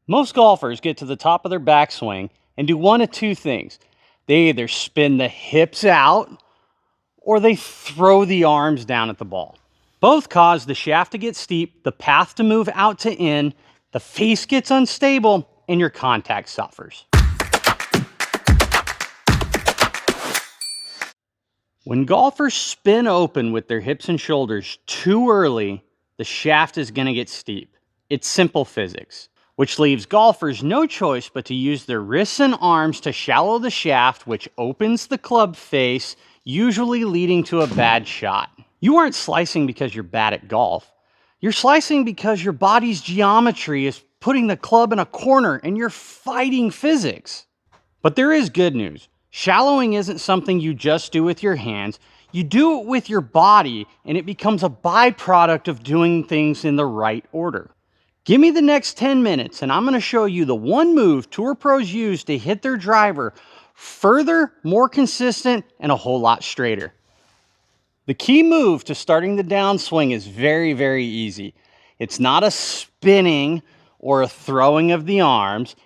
Most golfers get to the top of their backswing and do one of two things. They either spin the hips out or they throw the arms down at the ball. Both cause the shaft to get steep, the path to move out to in, the face gets unstable, and your contact suffers. When golfers spin open with their hips and shoulders too early, the shaft is going to get steep. It's simple physics, which leaves golfers no choice but to use their wrists and arms to shallow the shaft, which opens the club face, usually leading to a bad shot. You aren't slicing because you're bad at golf. You're slicing because your body's geometry is putting the club in a corner and you're fighting physics. But there is good news. Shallowing isn't something you just do with your hands. You do it with your body, and it becomes a byproduct of doing things in the right order. Give me the next 10 minutes, and I'm going to show you the one move tour pros use to hit their driver further, more consistent, and a whole lot straighter. The key move to starting the downswing is very, very easy. It's not a spinning or a throwing of the arms.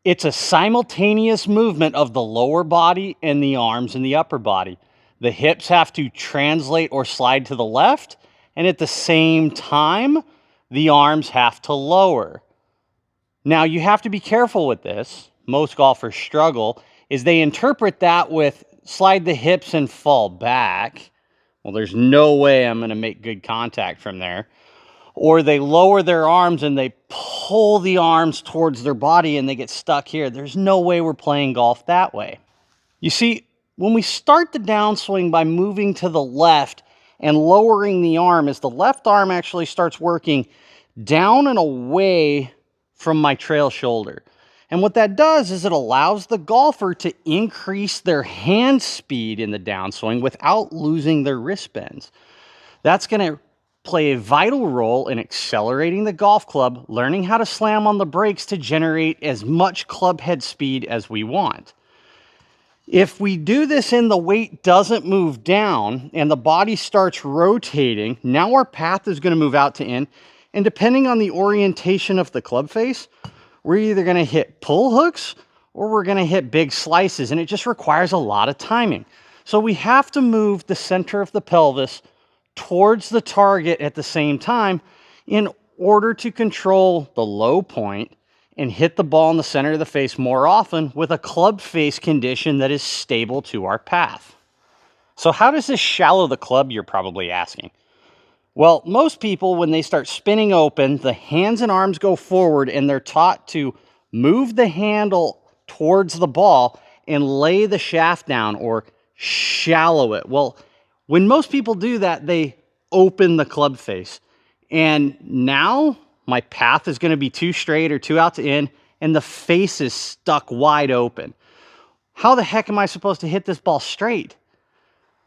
It's a simultaneous movement of the lower body and the arms and the upper body. The hips have to translate or slide to the left, and at the same time, the arms have to lower. Now, you have to be careful with this. Most golfers struggle, is they interpret that with slide the hips and fall back. Well, there's no way I'm going to make good contact from there. Or they lower their arms and they pull the arms towards their body and they get stuck here. There's no way we're playing golf that way. You see, when we start the downswing by moving to the left and lowering the arm, as the left arm actually starts working down and away from my trail shoulder. And what that does is it allows the golfer to increase their hand speed in the downswing without losing their wrist bends. That's going to play a vital role in accelerating the golf club, learning how to slam on the brakes to generate as much club head speed as we want. If we do this and the weight doesn't move down and the body starts rotating, now our path is going to move out to in, and depending on the orientation of the club face, we're either going to hit pull hooks or we're going to hit big slices, and it just requires a lot of timing. So we have to move the center of the pelvis towards the target at the same time in order to control the low point and hit the ball in the center of the face more often with a club face condition that is stable to our path. So how does this shallow the club, you're probably asking? Well, most people, when they start spinning open, the hands and arms go forward and they're taught to move the handle towards the ball and lay the shaft down or shallow it. Well, when most people do that, they open the club face. And now my path is going to be too straight or too out to in, and the face is stuck wide open. How the heck am I supposed to hit this ball straight?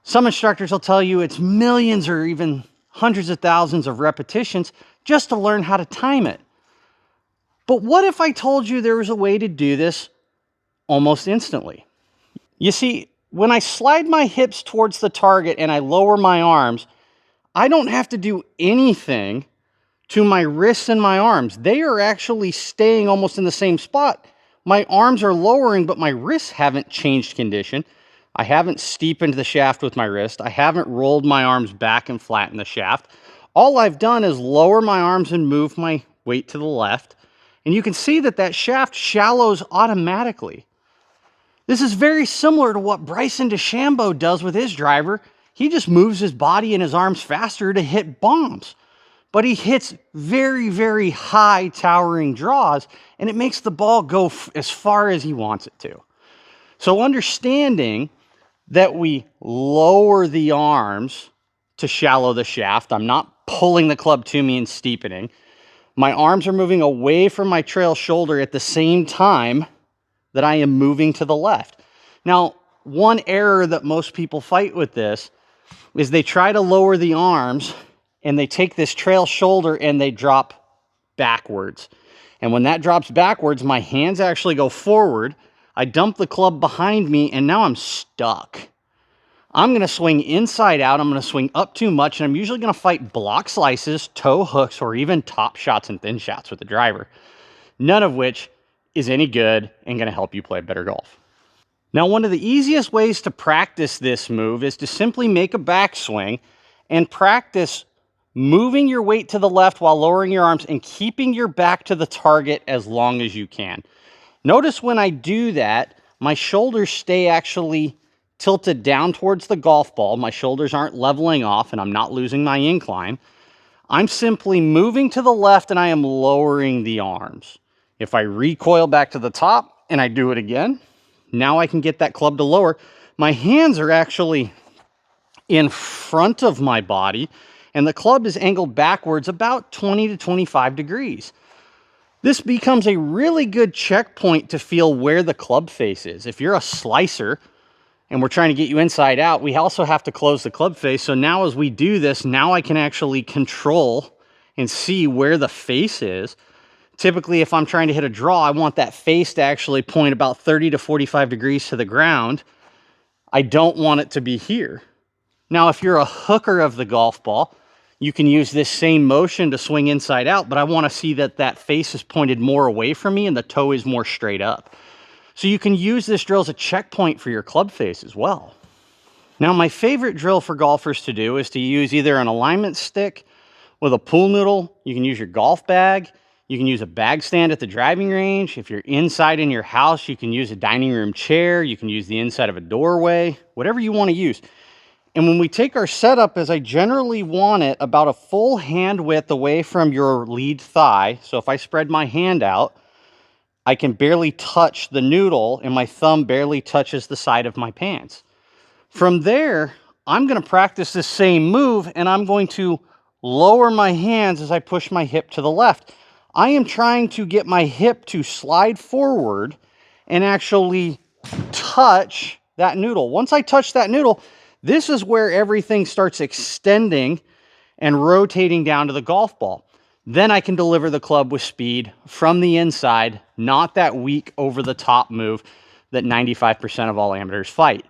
Some instructors will tell you it's millions or even hundreds of thousands of repetitions just to learn how to time it. But what if I told you there was a way to do this almost instantly? You see, when I slide my hips towards the target and I lower my arms, I don't have to do anything to my wrists and my arms. They are actually staying almost in the same spot. My arms are lowering, but my wrists haven't changed condition. I haven't steepened the shaft with my wrist. I haven't rolled my arms back and flattened the shaft. All I've done is lower my arms and move my weight to the left. And you can see that that shaft shallows automatically. This is very similar to what Bryson DeChambeau does with his driver. He just moves his body and his arms faster to hit bombs. But he hits very, very high towering draws, and it makes the ball go as far as he wants it to. So understanding that we lower the arms to shallow the shaft, I'm not pulling the club to me and steepening. My arms are moving away from my trail shoulder at the same time that I am moving to the left. Now, one error that most people fight with this is they try to lower the arms and they take this trail shoulder and they drop backwards. And when that drops backwards, my hands actually go forward. I dump the club behind me and now I'm stuck. I'm going to swing inside out. I'm going to swing up too much, and I'm usually going to fight block slices, toe hooks, or even top shots and thin shots with the driver. none of which is any good and going to help you play better golf. Now, one of the easiest ways to practice this move is to simply make a backswing and practice moving your weight to the left while lowering your arms and keeping your back to the target as long as you can. Notice when I do that, my shoulders stay actually tilted down towards the golf ball. My shoulders aren't leveling off and I'm not losing my incline. I'm simply moving to the left and I am lowering the arms. If I recoil back to the top and I do it again, now I can get that club to lower. My hands are actually in front of my body and the club is angled backwards about 20 to 25 degrees. This becomes a really good checkpoint to feel where the club face is. If you're a slicer and we're trying to get you inside out, we also have to close the club face. So now as we do this, now I can actually control and see where the face is. Typically, if I'm trying to hit a draw, I want that face to actually point about 30 to 45 degrees to the ground. I don't want it to be here. Now, if you're a hooker of the golf ball, you can use this same motion to swing inside out, but I want to see that that face is pointed more away from me and the toe is more straight up. So you can use this drill as a checkpoint for your club face as well. Now, my favorite drill for golfers to do is to use either an alignment stick with a pool noodle. You can use your golf bag. You can use a bag stand at the driving range. If you're inside in your house, you can use a dining room chair. You can use the inside of a doorway, whatever you want to use. And when we take our setup, as I generally want it about a full hand width away from your lead thigh. So if I spread my hand out, I can barely touch the noodle and my thumb barely touches the side of my pants. From there, I'm going to practice this same move and I'm going to lower my hands as I push my hip to the left. I am trying to get my hip to slide forward and actually touch that noodle. Once I touch that noodle, this is where everything starts extending and rotating down to the golf ball. Then I can deliver the club with speed from the inside, not that weak over-the-top move that 95% of all amateurs fight.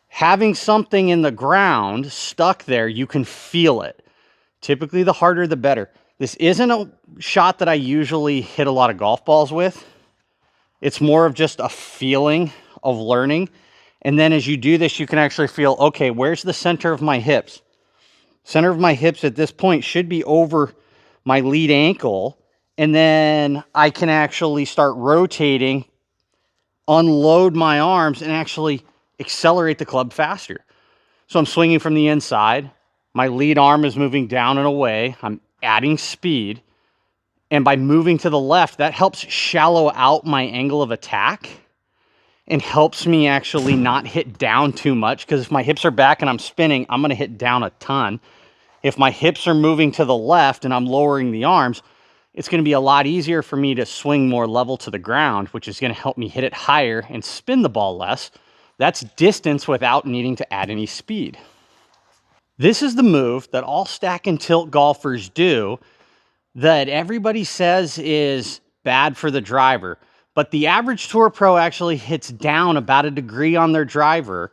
Having something in the ground stuck there, you can feel it. Typically, the harder, the better. This isn't a shot that I usually hit a lot of golf balls with. It's more of just a feeling of learning. And then as you do this, you can actually feel, okay, where's the center of my hips? Center of my hips at this point should be over my lead ankle. And then I can actually start rotating, unload my arms, and actually accelerate the club faster. So I'm swinging from the inside. My lead arm is moving down and away. I'm adding speed. And by moving to the left, that helps shallow out my angle of attack and helps me actually not hit down too much, because if my hips are back and I'm spinning, I'm going to hit down a ton. If my hips are moving to the left and I'm lowering the arms, it's going to be a lot easier for me to swing more level to the ground, which is going to help me hit it higher and spin the ball less. That's distance without needing to add any speed. This is the move that all stack and tilt golfers do that everybody says is bad for the driver. But the average tour pro actually hits down about a degree on their driver.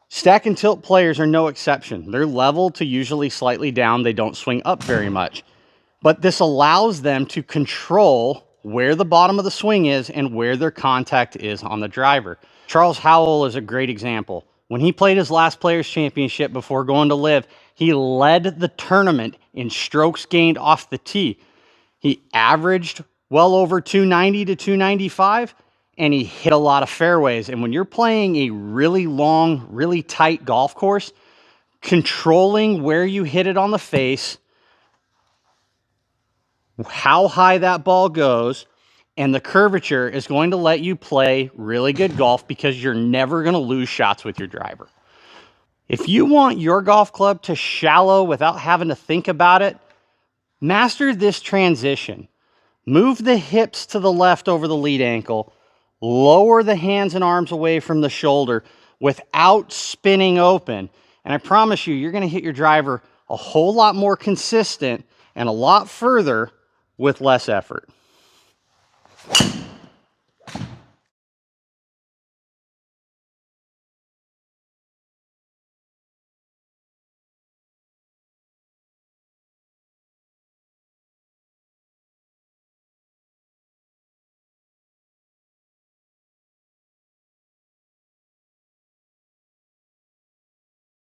Stack and tilt players are no exception. They're level to usually slightly down. They don't swing up very much. But this allows them to control where the bottom of the swing is and where their contact is on the driver. Charles Howell is a great example. When he played his last Players' Championship before going to LIV, he led the tournament in strokes gained off the tee. He averaged well over 290 to 295, and he hit a lot of fairways. And when you're playing a really long, really tight golf course, controlling where you hit it on the face, how high that ball goes, and the curvature is going to let you play really good golf, because you're never going to lose shots with your driver. If you want your golf club to shallow without having to think about it, master this transition. Move the hips to the left over the lead ankle. Lower the hands and arms away from the shoulder without spinning open. And I promise you, you're going to hit your driver a whole lot more consistent and a lot further with less effort.